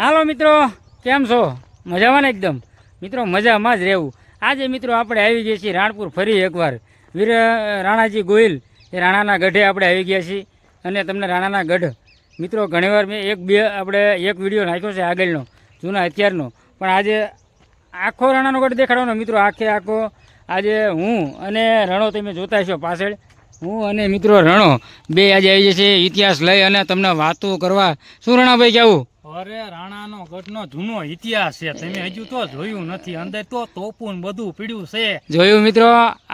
હાલો મિત્રો, કેમ છો? મજામાં ને એકદમ? મિત્રો મજામાં જ રહેવું. આજે મિત્રો આપણે આવી ગયા છીએ રાણપુર ફરી એકવાર. વીર રાણાજી ગોહિલ એ રાણાના ગઢે આપણે આવી ગયા છીએ. અને તમને રાણાના ગઢ મિત્રો ઘણીવાર મેં એક વિડીયો નાખ્યો છે આગળનો, જૂના અત્યારનો. પણ આજે આખો રાણાનો ગઢ દેખાડવાનો મિત્રો, આખો આજે હું અને રણો તમે જોતા છો પાછળ. હું અને મિત્રો રણો બે આજે આવી જશે ઇતિહાસ લઈ અને તમને વાતો કરવા. શું રણાભાઈ કહેવું? અરે રાણાનો ગઢનો જૂનો ઇતિહાસ છે, તમે હજુ તો જોયું નથી. અંદર તો તોપું ને બધું પીડ્યું છે. જોયું મિત્રો,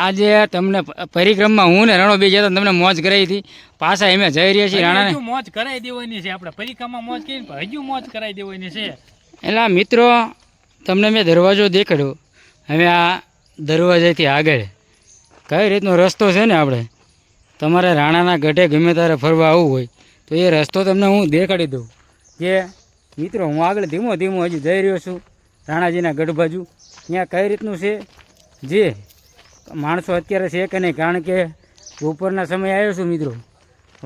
આજે તમને પરિક્રમા હું ને રણો બે જતા તમને મોજ કરાવી હતી. પાછા અમે જઈ રહ્યા છીએ રાણાને. હજુ મોજ કરાવી દેવાની છે. આપણે પરિક્રમા મોજ કરીને હજુ મોજ કરાવી દેવાની છે. એટલે મિત્રો તમને મેં દરવાજો દેખાડ્યો. હવે આ દરવાજાથી આગળ કઈ રીતનો રસ્તો છે ને, આપણે તમારે રાણાના ગઢે ગમે ત્યારે ફરવા આવવું હોય તો એ રસ્તો તમને હું દેખાડી દઉં. જે મિત્રો હું આગળ ધીમો હજુ જઈ રહ્યો છું રાણાજીના ગઢ બાજુ. ત્યાં કઈ રીતનું છે જે માણસો અત્યારે છે કે નહીં, કારણ કે બપોરના સમય આવ્યો છું મિત્રો.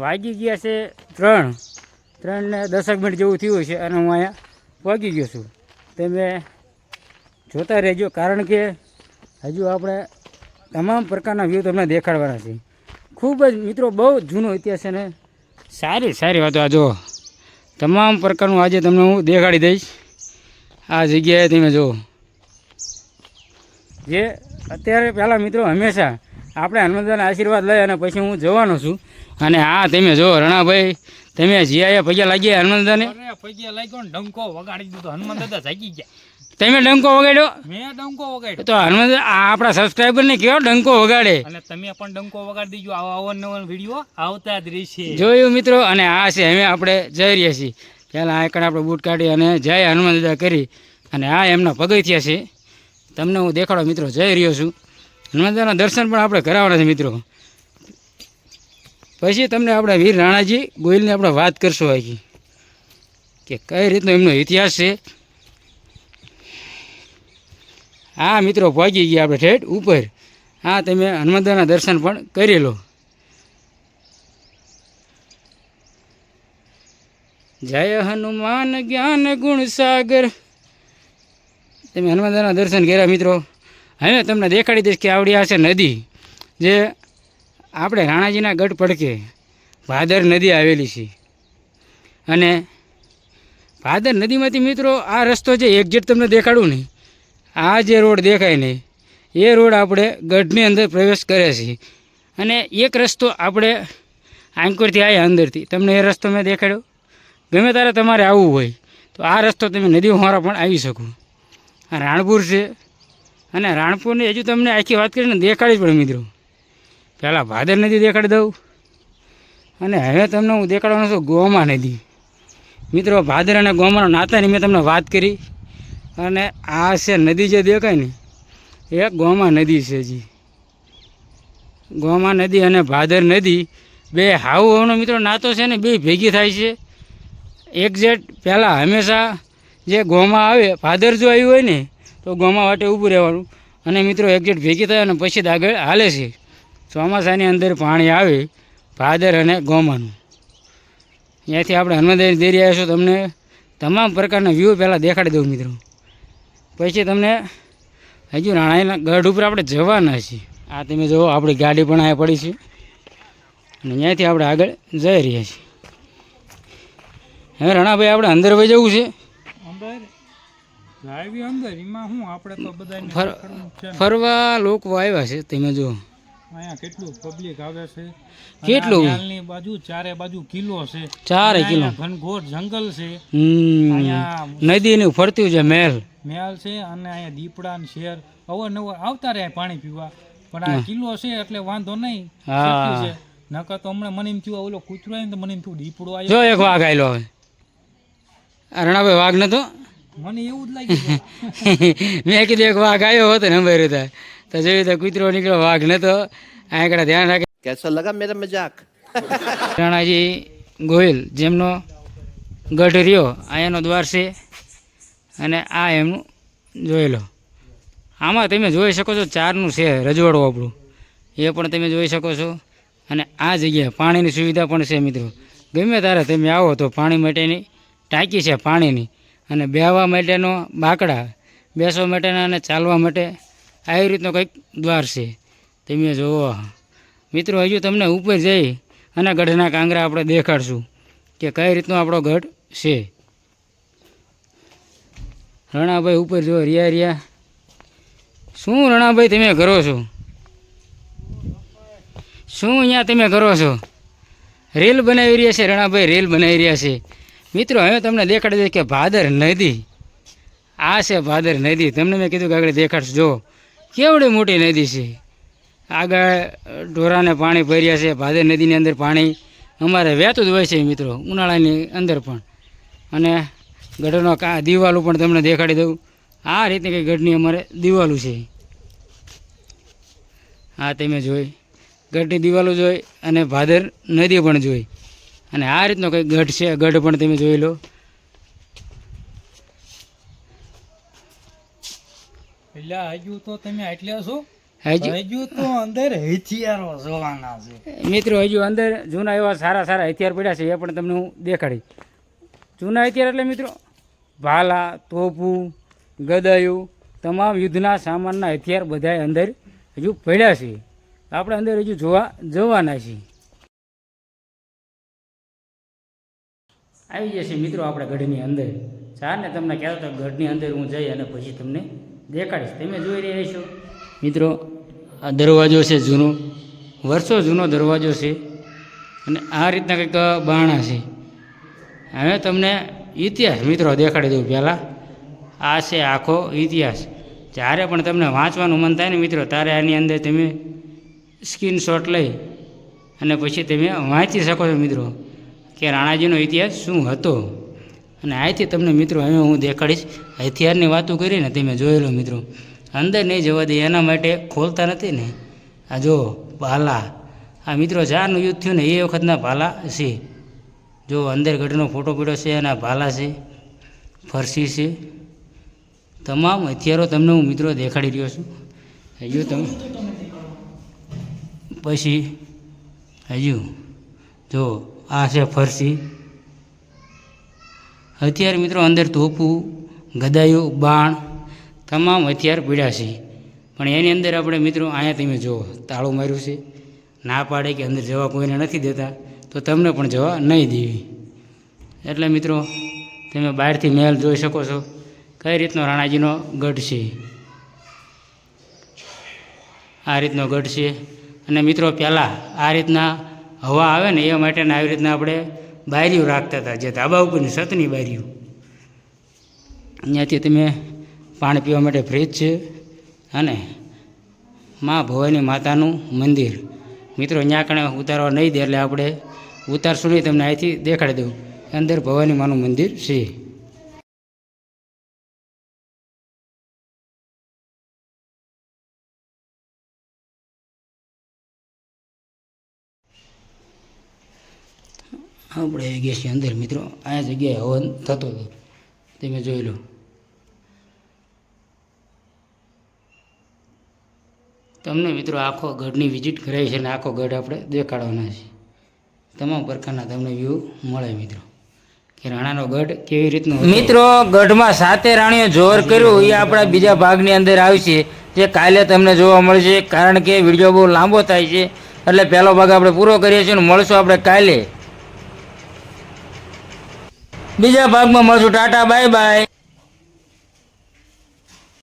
વાગી ગયા છે 3 ને 10 મિનિટ જેવું થયું છે અને હું અહીંયા પહોંચી ગયો છું. તમે જોતા રહેજો, કારણ કે હજુ આપણે તમામ પ્રકારના વ્યૂ તમને દેખાડવાના છે. ખૂબ જ મિત્રો બહુ જૂનો ઇતિહાસ છે ને સારી વાતો. આ જો તમામ પ્રકારનું આજે તમને હું દેખાડી દઈશ. આ જગ્યાએ તમે જુઓ, જે અત્યારે પહેલાં મિત્રો હંમેશા આપણે હનુમાનદાના આશીર્વાદ લઈ અને પછી હું જવાનો છું. અને આ તમે જુઓ રણાભાઈ, તમે જીઆએ પૈયા લાગ્યા હનુમાનદાને? પૈયા લાગ્યો ને ડંકો વગાડી દીધો. હનુમાન દાદા જાગી ગયા. તમે ડંકો વગાડ્યો? મેં ડંકો વગાડ્યો. તો હનુમાન આપણા સબસ્ક્રાઈબરને કયો ડંકો વગાડે. અને તમે પણ ડંકો વગાડી દીજો. આવો નવો વિડીયો આવતા જ રહેશે. જોયું મિત્રો, અને આ છે અમે આપણે જઈ રહ્યા છીએ. પહેલાં આકડ આપણે બૂટ કાઢી અને જય હનુમાન દાદા કરી, અને આ એમના પગથિયા છે. તમને હું દેખાડો મિત્રો જઈ રહ્યો છું. હનુમાન દાદાના દર્શન પણ આપણે કરાવવાના છે મિત્રો. પછી તમને આપણે વીર રાણાજી ગોહિલની આપણે વાત કરશું આખી, કે કઈ રીતનો એમનો ઇતિહાસ છે. હા મિત્રો પહોંચી ગયા આપણે ઠેઠ ઉપર. હા તમે હનુમાનદાના દર્શન પણ કરી લો. જય હનુમાન જ્ઞાન ગુણ સાગર. તમે હનુમાનદાના દર્શન કર્યા મિત્રો. હવે તમને દેખાડી દઈશ કે આવડી આ છે નદી, જે આપણે રાણાજીના ગઢ પડકે ભાદર નદી આવેલી છે. અને ભાદર નદીમાંથી મિત્રો આ રસ્તો જે એક્ઝેક્ટ તમને દેખાડું ને, આ જે રોડ દેખાય ને એ રોડ આપણે ગઢની અંદર પ્રવેશ કરે છે. અને એક રસ્તો આપણે આંકોરથી આવ્યા અંદરથી, તમને એ રસ્તો મેં દેખાડ્યો. ગમે ત્યારે તમારે આવવું હોય તો આ રસ્તો તમે નદી હોરા પણ આવી શકો. આ રાણપુર છે, અને રાણપુરની હજુ તમને આખી વાત કરીને દેખાડી જ પડે મિત્રો. પહેલાં ભાદર નદી દેખાડી દઉં, અને હવે તમને હું દેખાડવાનો છું ગોમા નદી. મિત્રો ભાદર અને ગોમાના નાતાની મેં તમને વાત કરી, અને આ છે નદી જે દેખાય ને એ ગોમા નદી છે. જી ગોમા નદી અને ભાદર નદી બે હાવનો મિત્રો નાતો છે ને, બે ભેગી થાય છે. એક્ઝેક્ટ પહેલાં હંમેશા જે ગોમાં આવે, ભાદર જો આવ્યું હોય ને તો ગોમા વાટે ઊભું રહેવાનું, અને મિત્રો એક્ઝેક્ટ ભેગી થાય અને પછી જ આગળ હાલે છે. ચોમાસાની અંદર પાણી આવે ભાદર અને ગોમાનું. ત્યાંથી આપણે હનુમાનદાની દેરી આવીશું. તમને તમામ પ્રકારના વ્યૂ પહેલાં દેખાડી દઉં મિત્રો. પછી તમને હજુ રાણાના ગઢ ઉપર આપણે જવાના છીએ. આ તમે જુઓ આપણી ગાડી પણ અહીંયા પડી છે, અને ત્યાંથી આપણે આગળ જઈ રહ્યા છીએ. હવે રણાભાઈ આપણે અંદર વહી જવું છે. ફરવા લોકો આવ્યા છે. તમે જુઓ અહીંયા કેટલું પબ્લિક આવે છે. કેટલું બાજુ ચારે બાજુ કિલ્લો છે. 4 કિલો ઘનઘોર જંગલ છે. નદીનું ફરતું છે મહેલ છે. અને અહીંયા દીપડા ને શેર અવારનવાર આવતા રહે પાણી પીવા. પણ આ કિલ્લો છે એટલે વાંધો નહીં. નકર તો હમણાં મને એમ થયું ઓલો કૂતરો આવ્યો તો મને એમ થયું દીપડો આવ્યો. જો એક વાઘ આવેલો. હવે રણાભાઈ વાઘ નતો, મને એવું જ લાગ્યું. મેં કીધું એક વાઘ આવ્યો હતો ને અંબાઈ હતા તો જોયું તો કૂતરો નીકળ્યો, વાઘ નતો. આગળ ધ્યાન રાખે. કેસો લગા મેરા મજાક. રાણાજી ગોહિલ જેમનો ગઢ રહ્યો અહીંયાનો દ્વાર છે, અને આ એમનું જોઈ લો. આમાં તમે જોઈ શકો છો 4નું છે રજવાડું આપણું, એ પણ તમે જોઈ શકો છો. અને આ જગ્યાએ પાણીની સુવિધા પણ છે મિત્રો. ગમે ત્યારે તમે આવો તો પાણી માટેની ટાંકી છે પાણીની, અને બેહવા માટેનો બાકડા, બેસવા માટેના અને ચાલવા માટે આવી રીતનો કંઈક દ્વાર છે. તમે જુઓ મિત્રો, હજુ તમને ઉપર જઈ અને ગઢના કાંગરા આપણે દેખાડશું કે કઈ રીતનો આપણો ગઢ છે. રણાભાઈ ઉપર જો રહ્યા. શું રણાભાઈ તમે કરો છો? શું અહીંયા તમે કરો છો? રેલ બનાવી રહ્યા છે રણાભાઈ, રેલ બનાવી રહ્યા છે. મિત્રો હવે તમને દેખાડી દઈશ કે ભાદર નદી, આ છે ભાદર નદી. તમને મેં કીધું કે આગળ દેખાડશું. જો કેવડી મોટી નદી છે. આગળ ઢોરાને પાણી ભર્યા છે. ભાદર નદીની અંદર પાણી અમારે વહેતું જ હોય છે મિત્રો, ઉનાળાની અંદર પણ. અને ગઢનો દિવાલું પણ તમને દેખાડી દઉં. આ રીતે કંઈ ગઢની અમારે દિવાલું છે. આ તમે જોઈ ગઢની દિવાલો જોઈ અને ભાદર નદી પણ જોઈ. અને આ રીતનો કંઈક ગઢ છે. ગઢ પણ તમે જોઈ લો. એટલે હજુ તો તમે એટલે શું હજુ હજુ તો અંદર હથિયારો જોવાના છે મિત્રો, હજુ અંદર જૂના એવા સારા સારા હથિયાર પડ્યા છે. એ પણ તમને હું દેખાડી. જૂના હથિયાર એટલે મિત્રો ભાલા, તોપું, ગદાયું, તમામ યુદ્ધના સામાનના હથિયાર બધા અંદર હજુ પડ્યા છે. આપણે અંદર હજુ જોવાના છીએ. આવી જશે મિત્રો આપણે ગઢની અંદર. ચાર ને તમને કહેતો તો ગઢની અંદર હું જઈ અને પછી તમને દેખાડીશ. તમે જોઈ રહ્યા છો મિત્રો, આ દરવાજો છે જૂનો, વર્ષો જૂનો દરવાજો છે. અને આ રીતના કંઈક બારણા છે. હવે તમને ઇતિહાસ મિત્રો દેખાડી દઉં પહેલાં. આ છે આખો ઇતિહાસ. જ્યારે પણ તમને વાંચવાનું મન થાય ને મિત્રો, ત્યારે આની અંદર તમે સ્ક્રીનશોટ લઈ અને પછી તમે વાંચી શકો છો મિત્રો કે રાણાજીનો ઇતિહાસ શું હતો. અને અહીંથી તમને મિત્રો હવે હું દેખાડીશ. હથિયારની વાતો કરીને તમે જોઈ લો મિત્રો. અંદર નહીં જવા દે એના માટે ખોલતા નથી ને. આ જો ભાલા, આ મિત્રો જારનું યુદ્ધ થયું ને એ વખતના ભાલા છે. જો અંદર ગઢનો ફોટો પડ્યો છે અને આ ભાલા છે, ફરસી છે, તમામ હથિયારો તમને હું મિત્રો દેખાડી રહ્યો છું. હજુ તમે પછી હજુ જો આ છે ફરસી હથિયાર મિત્રો. અંદર તોપું, ગદાયું, બાણ, તમામ હથિયાર પીડ્યા છે. પણ એની અંદર આપણે મિત્રો અહીંયા તમે જુઓ તાળું માર્યું છે. ના પાડે કે અંદર જવા કોઈને નથી દેતા, તો તમને પણ જવા નહીં દેવી. એટલે મિત્રો તમે બહારથી મહેલ જોઈ શકો છો કઈ રીતનો રાણાજીનો ગઢ છે. આ રીતનો ગઢ છે. અને મિત્રો પહેલાં આ રીતના હવા આવે ને એ માટેના આવી રીતના આપણે બારીઓ રાખતા હતા, જે ધાબા ઉપરની છતની બારીઓ. અહીંયાથી તમે પાણી પીવા માટે ફ્રીજ છે. અને મા ભવાની માતાનું મંદિર મિત્રો અહીંયા કણે ઉતારવા નહીં દે, એટલે આપણે ઉતારશું નહીં. તમને અહીંથી દેખાડી દઉં. અંદર ભવાની માનું મંદિર છે. આપણે આવી ગયા છીએ અંદર મિત્રો. આ જગ્યાએ હવન થતો હતો, તમે જોઈ લો. તમને મિત્રો આખો ગઢની વિઝિટ કરાવી છે અને આખો ગઢ આપણે દેખાડવાના છે. તમામ પ્રકારના તમને વ્યૂ મળે મિત્રો કે રાણાનો ગઢ કેવી રીતનો. મિત્રો ગઢમાં 7 રાણીઓ જોર કર્યું એ આપણા બીજા ભાગની અંદર આવશે, જે કાલે તમને જોવા મળશે. કારણ કે વિડીયો બહુ લાંબો થાય છે, એટલે પહેલો ભાગ આપણે પૂરો કરીએ છીએ. મળશું આપણે કાલે બીજા ભાગમાં મળશું. Tata, bye bye.